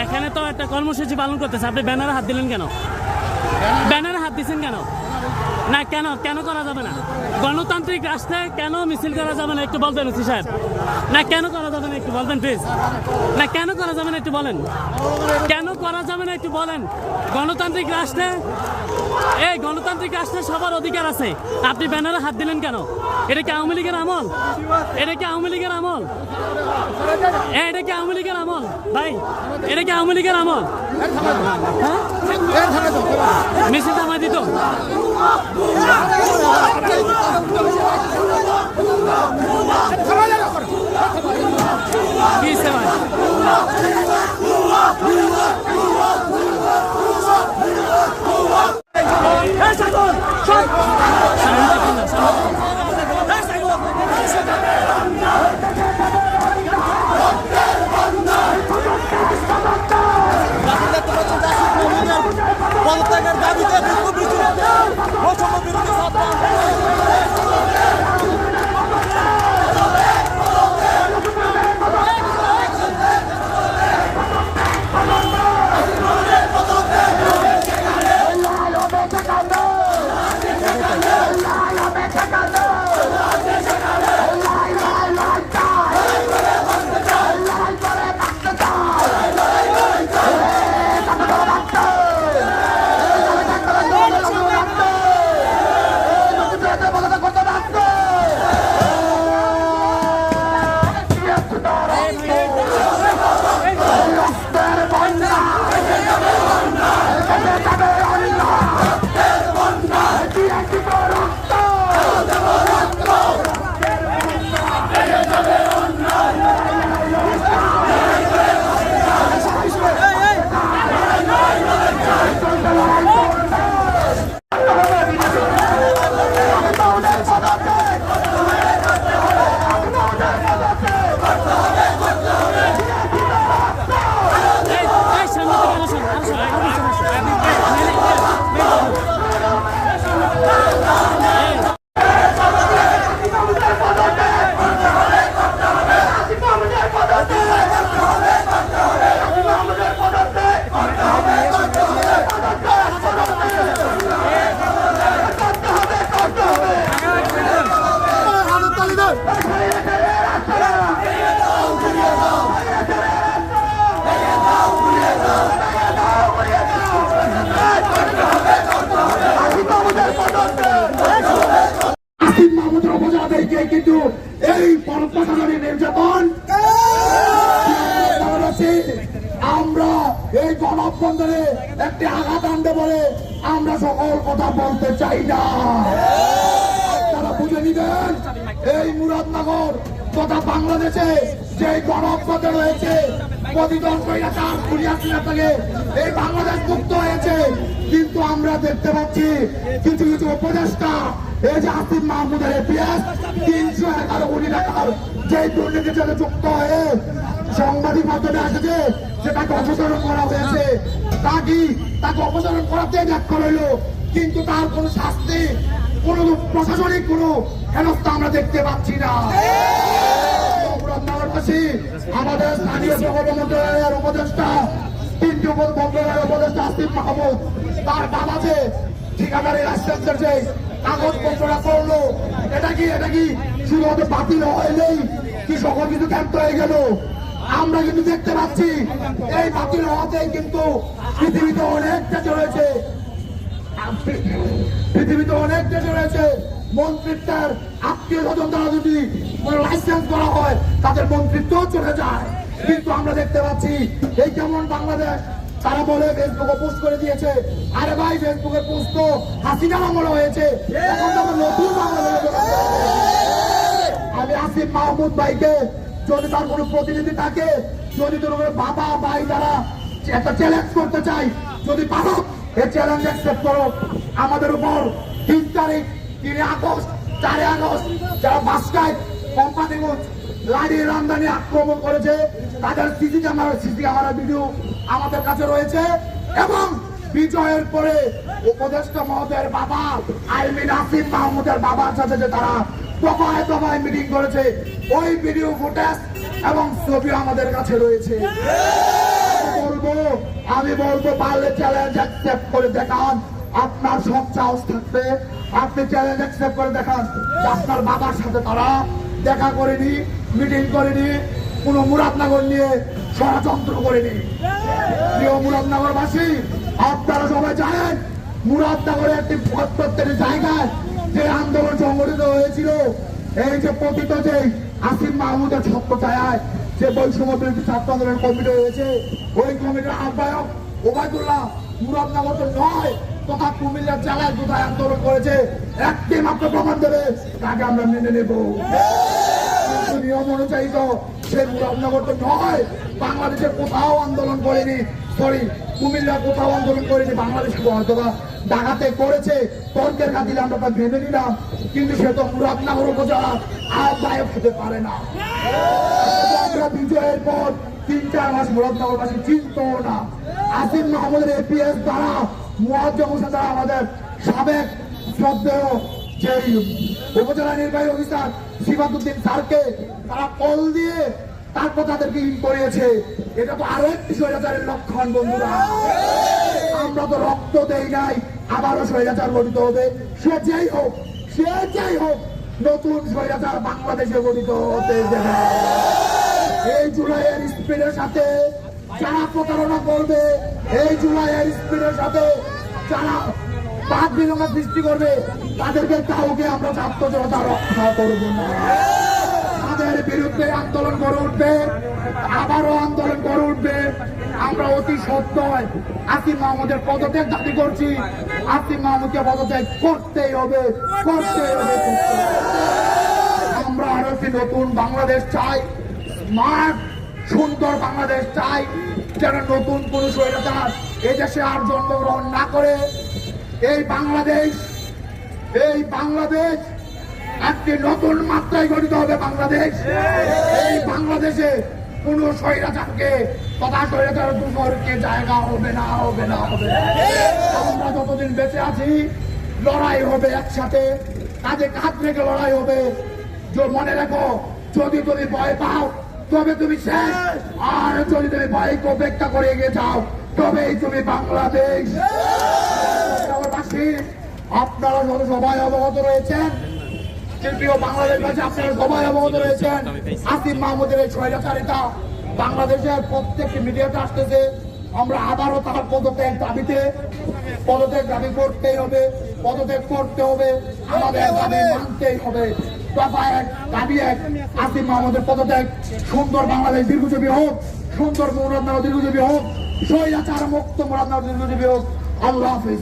এখানে তো একটা কর্মসূচি পালন করতেছে, আপনি ব্যানারে হাত দিলেন কেন? ব্যানারে হাত দিচ্ছেন কেন? না কেন কেন করা যাবে না? গণতান্ত্রিক রাষ্ট্রে কেন মিছিল করা যাবে না একটু বলবেন ওসি সাহেব? না কেন করা যাবে না একটু বলবেন প্লিজ? না কেন করা যাবে না একটু বলেন? কেন করা যাবে না একটু বলেন? গণতান্ত্রিক রাষ্ট্রে সবার অধিকার আছে, আপনি ব্যানারে হাত দিলেন কেন? এটা কি আওয়ামী লীগের আমল? এটা কি আওয়ামী লীগের আমল? এটা কি আওয়ামী লীগের আমল ভাই? এটা কি আওয়ামী লীগের আমল? মিছিল থামাই দিত। কি সেবা পদত্যাগের দাবিতে বৈষম্য বিরোধী ছাত্র কিন্তু এই পরম্পরাগত নির্যাতন আমরা এই গণঅভ্যুত্থানে একটি আঘাত আনতে বলে আমরা সকল কথা বলতে চাই না। তারা বুঝে নিবেন এই মুরাদনগর তথা বাংলাদেশে যে গণঅভ্যুত্থান হয়েছে, প্রতিদল স্বৈরাচার খুনিয়ার থেকে এই বাংলাদেশ মুক্ত হয়েছে, কিন্তু আমরা দেখতে পাচ্ছি কিছু কিছু উপদেষ্টা এই যে আসিফ মাহমুদের এপিএস 311 কোটি টাকার যে দুর্নীতির সাথে যুক্ত হয়ে সাংবাদিক মাধ্যমে আসছে সেটাকে অপসারণ করা হয়েছে। তাকে অপসারণ করাতে ব্যাখ্যা রইল, কিন্তু তার কোন শাস্তি, কোন প্রশাসনিক কোন হেনস্থা আমরা দেখতে পাচ্ছি না। আমাদের স্থানীয় প্রকল্প মন্ত্রণালয়ের উপদেষ্টা, 3টি মন্ত্রণালয়ের উপদেষ্টা আসিফ মাহমুদ তার বাবাকে ঠিকাদারি লাইসেন্সের যে কাগজপত্রটা করলো, এটা কি শুধুমাত্র বাতিল হয়নি কি সকল কিছু ক্ষেত্র হয়ে গেল? আমরা কিন্তু দেখতে পাচ্ছি এই বাতিল হওয়াতে কিন্তু পৃথিবীতে অনেক দেশ রয়েছে, মন্ত্রিত্বের আত্মীয় স্বজন দ্বারা যদি কোনো লাইসেন্স করা হয় তাদের মন্ত্রিত্ব চলে যায়। কিন্তু আমরা দেখতে পাচ্ছি এই কেমন বাংলাদেশ, তারা বলে ফেসবুকে পোস্ট করে দিয়েছে, আরে ভাই ফেসবুকে পোস্ট তো হাসিনা আমল হয়েছে, এখন তো আমরা নতুন বাংলাদেশ। আমি আসিফ মাহমুদ ভাইকে যদি তার কোনো প্রতিনিধি থাকে, যদি তোর বাবা ভাই যারা একটা চ্যালেঞ্জ করতে চাই, যদি পারো এই চ্যালেঞ্জ অ্যাকসেপ্ট করো। আমাদের উপর 3 তারিখ 3 আগস্ট 4 আগস্ট যারা বাসকায় কোম্পানিগঞ্জ লাড়ি রামদানি আক্রমণ করেছে তাদের সিসি ক্যামেরা ভিডিও আমাদের কাছে রয়েছে, এবং বিজয়ের পরে উপদেষ্টা মহোদয়ের বাবা আইমিন আসিফ মাহমুদের বাবার সাথে যে তারা দফায় দফায় মিটিং করেছে ওই ভিডিও ফুটেজ এবং ছবি আমাদের কাছে রয়েছে। বলবো আমি বলবো পারলে চ্যালেঞ্জ অ্যাকসেপ্ট করে দেখান। আপনার সব সাহস থাকবে, আপনি চ্যালেঞ্জ অ্যাকসেপ্ট করে দেখান যে আপনার বাবার সাথে তারা দেখা করেনি, মিটিং করেনি, কোনো মুরাদনগর নিয়ে ষড়যন্ত্র করেনি। প্রিয় মুরাদনগরবাসী, আপনারা সবাই জানেন মুরাদনগরে একটি প্রত্যেকটি জায়গায় যে আন্দোলন সংগঠিত হয়েছিল, এই যে পতিত যে আসিফ মাহমুদের ছত্রছায়ায় যে বৈষম্য বিরোধী ছাত্র আন্দোলন কমিটি হয়েছে, ওই কমিটির আহ্বায়ক ওবায়দুল্লাহ মুরাদনগর তো নয় তথা কুমিল্লার জেলায় কোথায় আন্দোলন করেছে একটি মাত্র প্রমাণ দেবে, তাকে আমরা মেনে নেব। কিন্তু নিয়ম অনুযায়ী তো সে মুরাদনগর তো নয়, বাংলাদেশের কোথাও আন্দোলন করেনি, সরি কুমিল্লা কোথাও আন্দোলন করেনি, বাংলাদেশে হয়তোবা ডাকাতে করেছে, তর্কের খাতিরে আমরা তা মেনে নিলাম, কিন্তু সে তো মুরাদনগর উপজেলা আহ্বায়ক হতে পারে না। আমরা বিজয়ের পর 3-4 মাস মুরাদনগরবাসী চিনত না। আসিফ মাহমুদের এপিএস দ্বারা মুয়াজ্জম হোসেন দ্বারা আমাদের সাবেক শ্রদ্ধেয় যে উপজেলা নির্বাহী অফিসার সিফাতুদ্দিন স্যারকে তারা কল দিয়ে তারপর তাদেরকে ইন করিয়েছে। এটা তো আরো একটি স্বৈরাচারের লক্ষণ বন্ধুরা। আমরা তো রক্ত দেই নাই, আবারও স্বৈরাচার গঠিত হবে, সে যেই হোক, সে যেই হোক, নতুন স্বৈরাচার বাংলাদেশে গঠিত হতে দেবে। এই জুলাইয়ের স্পিডের সাথে যারা প্রতারণা করবে, এই জুলাইয়ের স্পিডের সাথে যারা বাদ বিলম্ব সৃষ্টি করবে, তাদেরকে কাউকে আমরা ছাত্র জনতা রক্ষা করব না। তাদের বিরুদ্ধে আন্দোলন করে উঠবে, আবারও আন্দোলন করে উঠবে। আমরা অতি সত্ত্বয় আসিফ মাহমুদের পদত্যাগ দাবি করছি। আসিফ মাহমুদকে পদত্যাগ করতেই হবে, করতেই হবে। আমরা আরো একটি নতুন বাংলাদেশ চাই, স্মার্ট সুন্দর বাংলাদেশ চাই, যেন নতুন কোন স্বৈরাচার এই দেশে আর জন্মগ্রহণ না করে। এই বাংলাদেশ একটি নতুন মাত্রায় গঠিত হবে। বাংলাদেশ, এই বাংলাদেশে কোন স্বৈরাচারকে তথা স্বৈরাচার দূষণকে জায়গা হবে না, হবে না, হবে না। আমরা যতদিন বেঁচে আছি লড়াই হবে একসাথে, কাঁধে কাঁধ রেখে লড়াই হবে। মনে রাখো, যদি তুমি ভয় পাও তবে তুমি শেষ, আর যদি তুমি ভয়কে উপেক্ষা করে এগিয়ে যাও তবেই তুমি বাংলাদেশ। আপনারা সবাই অবগত রয়েছেন, প্রিয় বাংলাদেশবাসী আপনারা সবাই অবগত রয়েছেন আসিফ মাহমুদের এই স্বৈরাচারিতা বাংলাদেশের প্রত্যেকটি মিডিয়াতে আসতেছে। আমরা আবারও তার পদত্যাগ দাবিতে পদত্যাগ দাবি করতেই হবে, পদত্যাগ করতে হবে, আমাদের দাবি মানতেই হবে। দাবি এক, আসিফ মাহমুদের পদত্যাগ, সুন্দর বাংলাদেশ দীর্ঘজীবী হোক, সুন্দর মুরাদনগর দীর্ঘজীবী হোক, স্বৈরাচার মুক্ত মুরাদনগর দীর্ঘজীবী হোক। আল্লাহ হাফিজ।